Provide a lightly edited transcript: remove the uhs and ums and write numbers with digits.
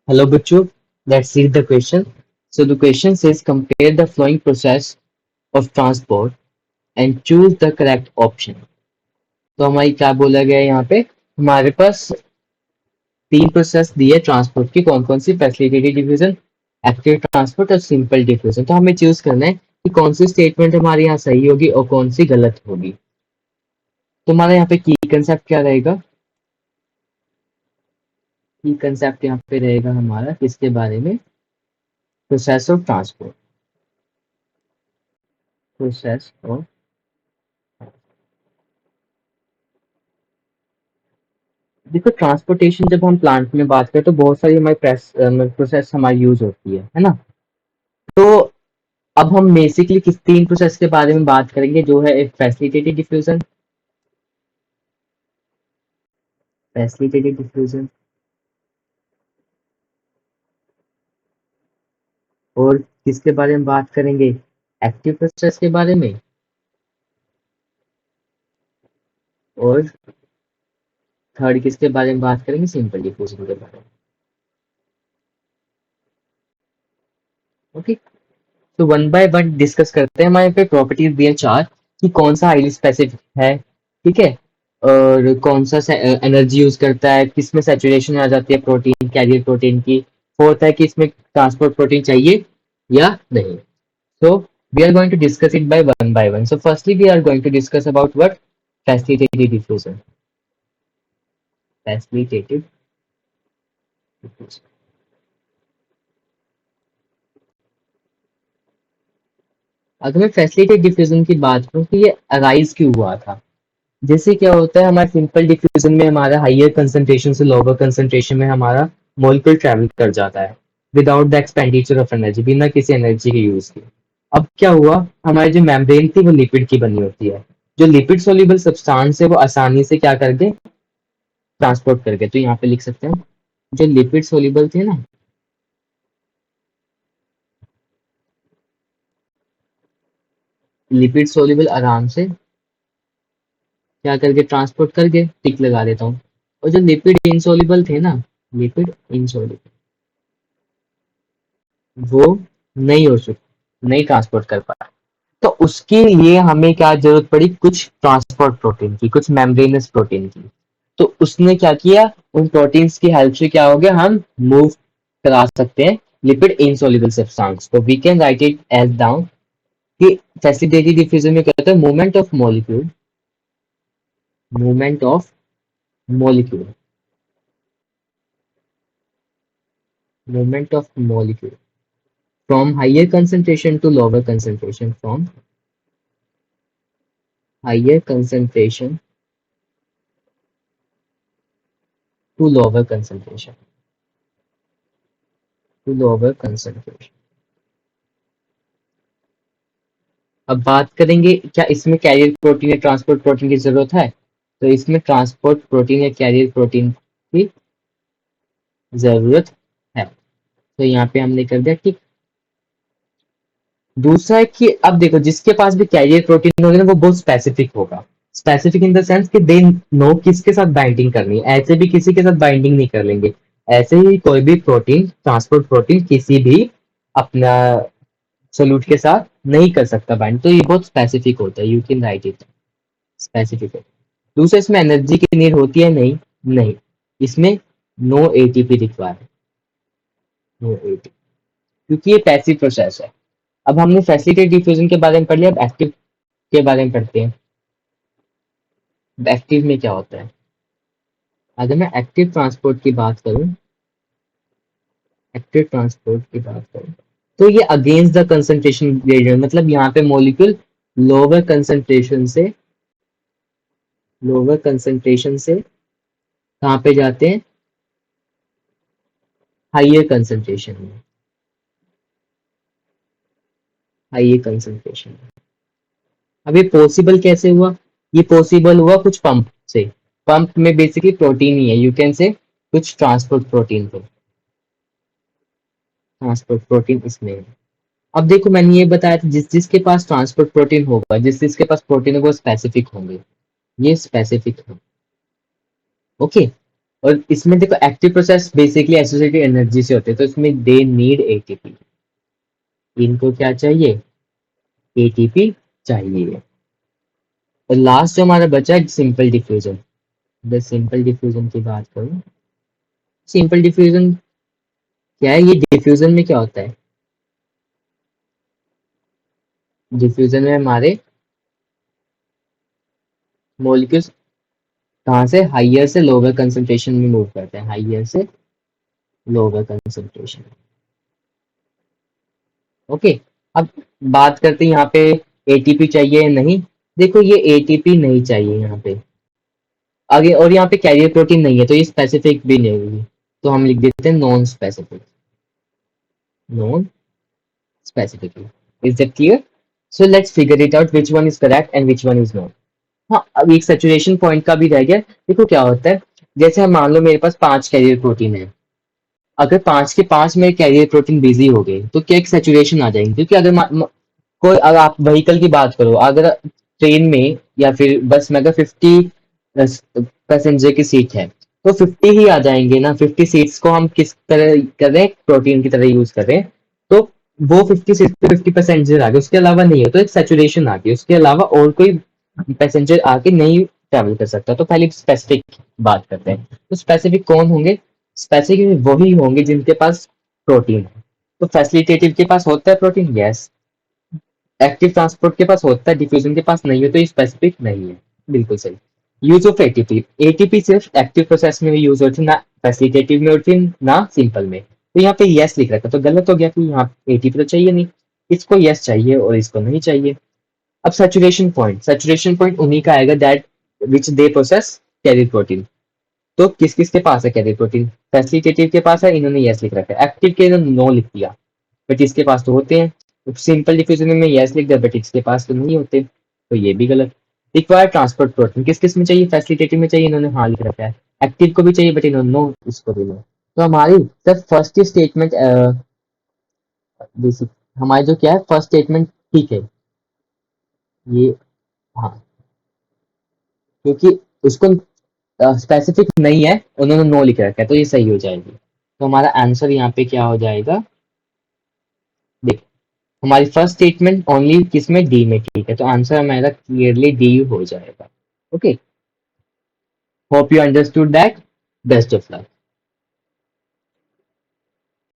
Hello, Butchu. Let's read the question. So the question says compare the flowing process of transport and choose the correct option. तो हमारी क्या बोला गया है यहाँ पे हमारे पास तीन प्रोसेस दिए ट्रांसपोर्ट की कौन कौन सी फैसिलिटेटेड डिफ्यूजन एक्टिव ट्रांसपोर्ट और सिंपल डिफ्यूजन तो हमें चूज करना है कि कौन सी स्टेटमेंट हमारे यहाँ सही होगी और कौन सी गलत होगी तुम्हारा यहाँ पे की कंसेप्ट क्या रहेगा की कंसेप्ट यहाँ पे रहेगा हमारा किसके बारे में process of transport process of देखो ट्रांसपोर्टेशन जब हम प्लांट में बात करें तो बहुत सारी हमारी प्रोसेस हमारी यूज होती है ना तो अब हम बेसिकली किस तीन प्रोसेस के बारे में बात करेंगे जो है एक फैसिलिटेटेड डिफ्यूजन फैसिलिटेटेड डिफ्यूजन और किसके बारे में बात करेंगे एक्टिव प्रोसेस के बारे में और थर्ड किसके बारे में बात करेंगे सिंपल डिफ्यूजन के बारे में ओके तो वन बाय वन डिस्कस करते हैं हमारे पे प्रॉपर्टीज दिए चार कि कौन सा हाईली स्पेसिफिक है ठीक है और कौन सा एनर्जी यूज करता है किसमें सैचुरेशन आ जाती है प्रोटीन कैरियर प्रोटीन की फोर्थ है कि इसमें ट्रांसपोर्ट प्रोटीन चाहिए या नहीं so we are going to discuss it by one so firstly we are going to discuss about what facilitated diffusion facilitated diffusion अगर मैं फैसिलिटेटेड डिफ्यूजन की बात करूं तो ये अराइज क्यों हुआ था जैसे क्या होता है हमारे सिंपल डिफ्यूजन में हमारा हाइयर कंसंट्रेशन से लोअर कंसंट्रेशन में हमारा मॉलिक्यूल ट्रैवल कर जाता है without the expenditure of energy बिना किसी एनर्जी के यूज के अब क्या हुआ हमारी जो मेम्ब्रेन थी वो लिपिड की बनी होती है जो लिपिड सोल्यूबल सब्सटेंस है वो आसानी से क्या कर गए ट्रांसपोर्ट कर गए तो यहाँ पे लिख सकते हैं जो लिपिड सोल्यूबल थे ना लिपिड सोल्यूबल आराम से क्या करके ट्रांसपोर्ट करके टिक लगा देता हूँ और जो लिपिड इनसोल्यूबल थे ना लिपिड इनसोल्यूबल वो नहीं हो चुके नहीं ट्रांसपोर्ट कर पाए तो उसके लिए हमें क्या जरूरत पड़ी कुछ ट्रांसपोर्ट प्रोटीन की कुछ मेम्ब्रेनस प्रोटीन की तो उसने क्या किया उन प्रोटीन्स की हेल्प से क्या हो गया हम मूव करा सकते हैं लिपिड इनसोल्यूबल सब्सटेंस तो we can write it as down कि फैसिलिटेटेड डिफ्यूजन में क्या होता है movement of molecule movement of molecule from higher concentration to lower concentration from higher concentration to lower concentration to lower concentration अब बात करेंगे क्या इसमें कैरियर प्रोटीन या ट्रांसपोर्ट प्रोटीन की जरूरत है तो इसमें ट्रांसपोर्ट प्रोटीन या कैरियर प्रोटीन की जरूरत है तो यहाँ पे हमने कर दिया कि दूसरा है कि अब देखो जिसके पास भी कैरियर प्रोटीन होगा ना वो बहुत स्पेसिफिक होगा स्पेसिफिक इन द सेंस कि दे नो किसके साथ बाइंडिंग करनी है ऐसे भी किसी के साथ बाइंडिंग नहीं कर लेंगे ऐसे ही कोई भी प्रोटीन ट्रांसपोर्ट प्रोटीन किसी भी अपना सोल्यूट के साथ नहीं कर सकता बाइंड तो ये बहुत स्पेसिफिक होता है you can write it specific है दूसरा इसमें एनर्जी की नीड होती है नहीं नहीं इसमें no ATP required no ATP क्योंकि ये पैसिव प्रोसेस है अब हमने फैसिलिटेटेड डिफ्यूजन के बारे में पढ़ लिया अब एक्टिव के बारे में पढ़ते हैं एक्टिव में क्या होता है अगर मैं एक्टिव ट्रांसपोर्ट की बात करूं एक्टिव ट्रांसपोर्ट की बात करूं तो ये अगेंस्ट द कंसंट्रेशन ग्रेडियंट मतलब यहाँ पे मॉलिक्यूल लोअर कंसंट्रेशन से कहाँ पे जाते हैं हाइयर कंसंट्रेशन में हाइयर कंसंट्रेशन अब ये पॉसिबल कैसे हुआ ये पॉसिबल हुआ कुछ पंप से पंप में बेसिकली प्रोटीन ही है यू कैन से कुछ ट्रांसपोर्ट प्रोटीन थे ट्रांसपोर्ट प्रोटीन इसमें है अब देखो मैंने ये बताया था जिस जिसके पास ट्रांसपोर्ट प्रोटीन होगा जिस जिसके पास प्रोटीन होगा वो स्पेसिफिक होंगे ये स्पेसिफिक है ओके और इसमें देखो active process basically associated energy से होते हैं, तो इसमें दे नीड एटीपी। इनको क्या चाहिए? एटीपी चाहिए। और लास्ट जो हमारा बचा है सिंपल डिफ्यूजन। अगर सिंपल डिफ्यूजन की बात करूं, सिंपल डिफ्यूजन क्या है? ये डिफ्यूजन में क्या होता है? डिफ्यूजन में हमारे मॉलिक्यूल्स कहाँ से हाइयर से लोअर कंसंट्रेशन में मूव करते हैं, हाइयर से लोअर कंसंट्रेशन। ओके, अब बात करते हैं यहाँ पे एटीपी चाहिए या नहीं। देखो ये एटीपी नहीं चाहिए यहाँ पे आगे, और यहाँ पे कैरियर प्रोटीन नहीं है तो ये स्पेसिफिक भी नहीं होगी, तो हम लिख देते हैं non specific. Non specific, is that clear? So let's figure it out which one is correct and which one is not. हाँ, अब एक सैचुरेशन पॉइंट का भी रह गया। देखो क्या होता है, जैसे हम मान लो मेरे पास 5 कैरियर प्रोटीन है, अगर 5 के 5 में कैरियर प्रोटीन बिजी हो गए तो क्या एक सैचुरेशन आ जाएगी? क्योंकि कोई, अगर आप व्हीकल की बात करो, अगर ट्रेन में या फिर बस में अगर 50 पैसेंजर की सीट है तो 50 ही आ जाएंगे ना। 50 सीट्स को हम किस तरह कर रहे हैं? प्रोटीन की तरह यूज कर रहे हैं, तो वो 50 सीट पे 50 पैसेंजर आ गए, उसके अलावा नहीं है, तो एक सैचुरेशन आ गई, उसके अलावा और कोई पैसेंजर आके नहीं ट्रेवल कर सकता। तो पहले स्पेसिफिक बात करते हैं, तो स्पेसिफिक कौन होंगे? स्पेसिफिक वही होंगे जिनके पास प्रोटीन है। तो फैसिलिटेटिव के पास होता है प्रोटीन, यस। एक्टिव ट्रांसपोर्ट के पास होता है, डिफ्यूजन के पास नहीं है, तो ये स्पेसिफिक नहीं है। बिल्कुल सही। यूज ऑफ एटीपी, एटीपी सिर्फ एक्टिव प्रोसेस में यूज होती है, ना फैसिलिटेटिव में होती है, ना सिंपल में। तो यहाँ पे यस लिख रखा, तो गलत हो गया कि यहाँ एटीपी तो चाहिए नहीं, इसको यस चाहिए और इसको नहीं चाहिए। अब सैचुरेशन पॉइंट उन्हीं का आएगा that which they process carrier protein. तो किस किस के पास है कैरियर प्रोटीन? फैसिलिटेटिव के पास है, इन्होंने यस लिख रखा है। एक्टिव के इन्होंने नो लिख दिया, बट इसके पास तो होते हैं। सिंपल डिफ्यूजन में यस लिख दिया, बट इसके पास तो नहीं होते, तो ये भी गलत। रिक्वायर्ड ट्रांसपोर्ट प्रोटीन किस किस में चाहिए? फैसिलिटेटिव में चाहिए, इन्होंने हाँ लिख रखा है। एक्टिव को भी चाहिए, बट इन्होंने नो, इसको भी नो। तो हमारी सर फर्स्ट स्टेटमेंट बेसिक, हमारी जो क्या है फर्स्ट स्टेटमेंट ठीक है ये। हाँ, क्योंकि उसको स्पेसिफिक नहीं है, उन्होंने नो लिख रखा है, तो ये सही हो जाएगी। तो हमारा आंसर यहाँ पे क्या हो जाएगा? देख, हमारी फर्स्ट स्टेटमेंट ओनली किसमें? डी में, ठीक है, तो आंसर हमारा क्लियरली डी हो जाएगा। Okay, hope you understood that. Best of luck.